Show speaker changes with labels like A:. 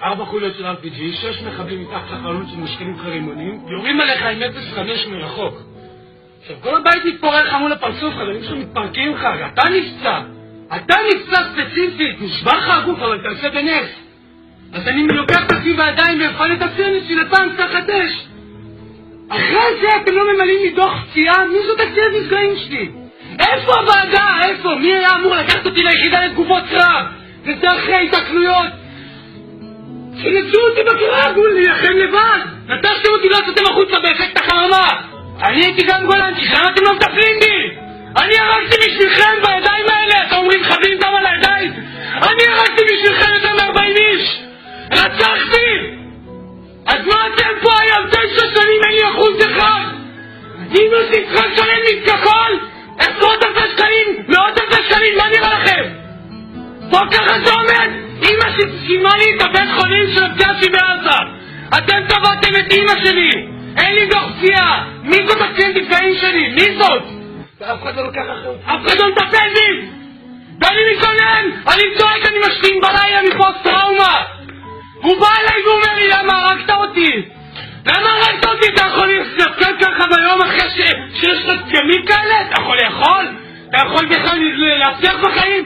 A: 4 חוליות של RPG, 6 מחבלים מתחת לחלון של משכנים חרימונים, יורים עליך עם 0.5 מרחוק. עכשיו, כל הבית מתפורר לך מול הפרצוף, חברים שלו מתפרקים לך, אתה נפצע. אתה נפצע ספציפית, נשבר לך הגוף, אבל אתה עושה בנס. אז אני לוקח את עצמי בידיים והפעל את הציונות של הפעם תחת אש. אחרי זה אתם לא ממלאים לי דוח פציעה? מי זאת הקצינת נפגעים שלי? איפה הוועדה? איפה? מי היה אמור לקחת אותי ליחידה לתגובות קרב? וזה אחרי התקלויות. שנצאו אותי בקרב, הוא להילחם לבד. נטשתם אותי, לא עשיתם החוצה באפקט החרמה. אני הייתי גם גולנצ'י, למה אתם לא מטפלים בי? אני הרגתי בשבילכם בידיים האלה, אתם אומרים חבים דם על הידיים? אני הרגתי בשבילכם יותר מ-40 איש! רצחתי! אז מה אתם פה היום? 9 שנים אין לי 1%? אם עושים צריכה לשלם לי כחול? 10,000 שקלים? 100,000 שקלים? מה נראה לכם? פה ככה זה עומד? אמא שסיימה לי את הבית חולים של הפציעה שלי בעזה. אתם תבעתם את אמא שלי. אין לי דוח פציעה. מי זאת הקצינת נפגעים שלי? מי זאת? ואף אחד לא לוקח אחריות. אף אחד לא מטפל בי! ואני מתלונן! אני צועק, אני משתין בלילה מפוסט טראומה! הוא בא אליי ואומר לי, למה הרגת אותי? למה הרגת אותי? אתה יכול להתפקד ככה ביום אחרי שיש לך דגמים כאלה? אתה יכול לאכול? אתה יכול בכלל להצליח בחיים?